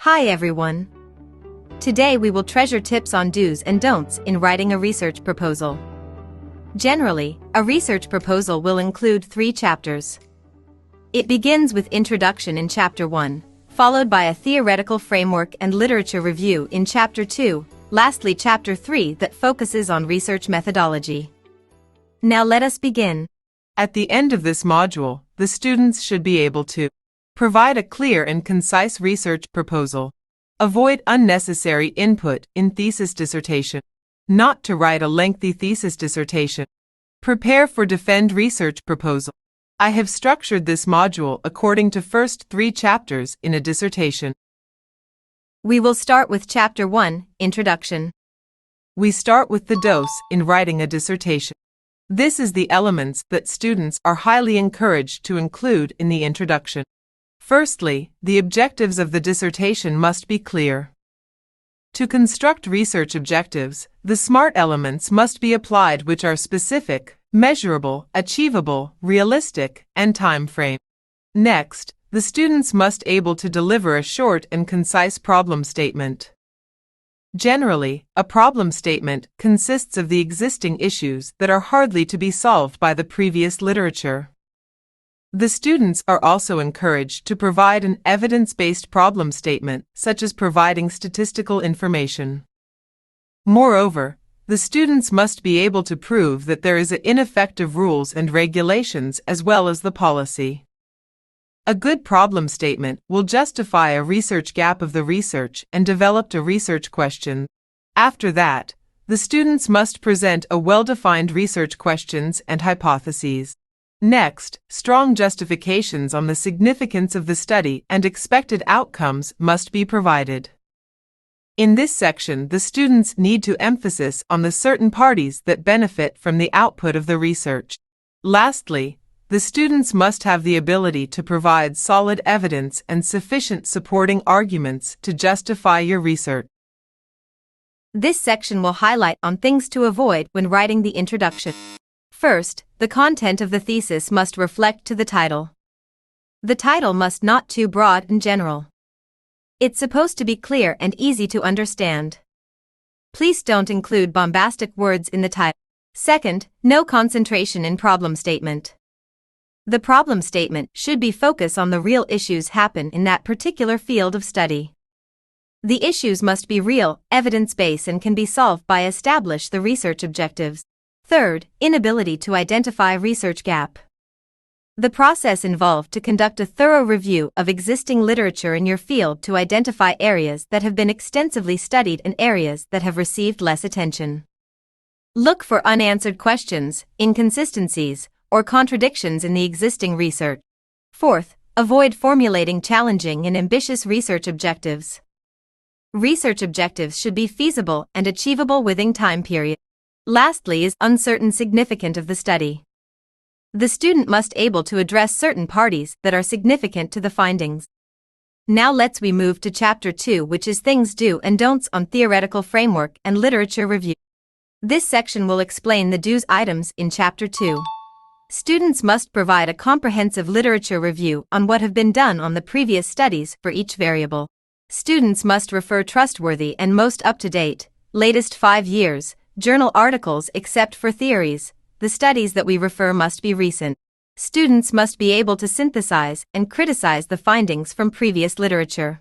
Hi everyone. Today we will treasure tips on do's and don'ts in writing a research proposal. Generally, a research proposal will include 3 chapters. It begins with introduction in Chapter 1, followed by a theoretical framework and literature review in Chapter 2, lastly Chapter 3 that focuses on research methodology. Now let us begin. At the end of this module, the students should be able to provide a clear and concise research proposal, avoid unnecessary input in thesis dissertation, not to write a lengthy thesis dissertation, prepare for defend research proposal. I have structured this module according to first 3 chapters in a dissertation. We will start with Chapter 1, Introduction. We start with the dose in writing a dissertation. This is the elements that students are highly encouraged to include in the introduction. Firstly, the objectives of the dissertation must be clear. To construct research objectives, the SMART elements must be applied, which are specific, measurable, achievable, realistic, and time frame. Next, the students must be able to deliver a short and concise problem statement. Generally, a problem statement consists of the existing issues that are hardly to be solved by the previous literature. The students are also encouraged to provide an evidence-based problem statement, such as providing statistical information. Moreover, the students must be able to prove that there is ineffective rules and regulations as well as the policy. A good problem statement will justify a research gap of the research and develop a research question. After that, the students must present a well-defined research questions and hypotheses. Next, strong justifications on the significance of the study and expected outcomes must be provided. In this section, the students need to emphasize on the certain parties that benefit from the output of the research. Lastly, the students must have the ability to provide solid evidence and sufficient supporting arguments to justify your research. This section will highlight on things to avoid when writing the introduction. First, the content of the thesis must reflect to the title. The title must not too broad and general. It's supposed to be clear and easy to understand. Please don't include bombastic words in the title. Second, no concentration in problem statement. The problem statement should be focused on the real issues happen in that particular field of study. The issues must be real, evidence-based, and can be solved by establish the research objectives. Third, inability to identify research gap. The process involved to conduct a thorough review of existing literature in your field to identify areas that have been extensively studied and areas that have received less attention. Look for unanswered questions, inconsistencies, or contradictions in the existing research. Fourth, avoid formulating challenging and ambitious research objectives. Research objectives should be feasible and achievable within time period. Lastly is uncertain significance of the study. The student must able to address certain parties that are significant to the findings. Now we move to Chapter 2, which is things do and don'ts on theoretical framework and literature review. This section will explain the do's items in Chapter 2. Students must provide a comprehensive literature review on what have been done on the previous studies for each variable. Students must refer trustworthy and most up-to-date, latest 5 years, journal articles except for theories. The studies that we refer must be recent. Students must be able to synthesize and criticize the findings from previous literature.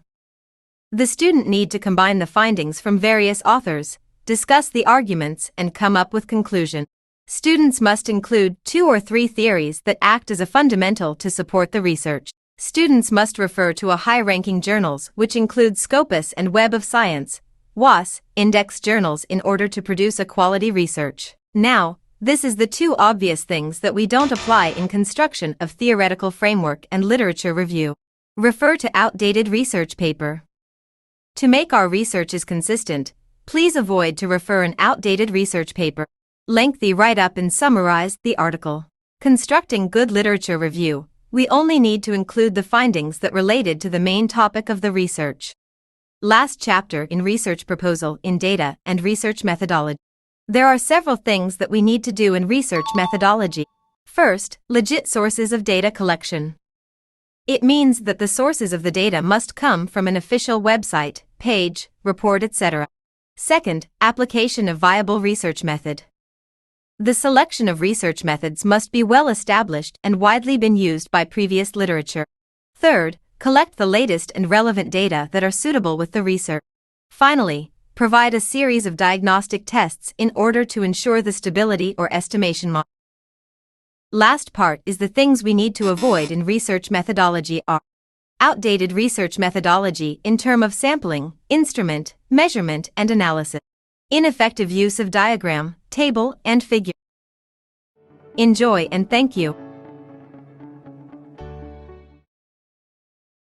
The student need to combine the findings from various authors, discuss the arguments, and come up with conclusion. Students must include 2 or 3 theories that act as a fundamental to support the research. Students must refer to a high-ranking journals which include Scopus and Web of Science, WAS, index journals in order to produce a quality research. Now, this is the 2 obvious things that we don't apply in construction of theoretical framework and literature review. Refer to outdated research paper. To make our researches consistent, please avoid to refer an outdated research paper. Lengthy write-up and summarize the article. Constructing good literature review, we only need to include the findings that related to the main topic of the research. Last chapter in research proposal in data and research methodology. There are several things that we need to do in research methodology. First, legit sources of data collection. It means that the sources of the data must come from an official website, page, report, etc. Second, application of viable research method. The selection of research methods must be well established and widely been used by previous literature. Third, collect the latest and relevant data that are suitable with the research. Finally, provide a series of diagnostic tests in order to ensure the stability or estimation model. Last part is the things we need to avoid in research methodology are outdated research methodology in terms of sampling, instrument, measurement, and analysis. Ineffective use of diagram, table, and figure. Enjoy and thank you.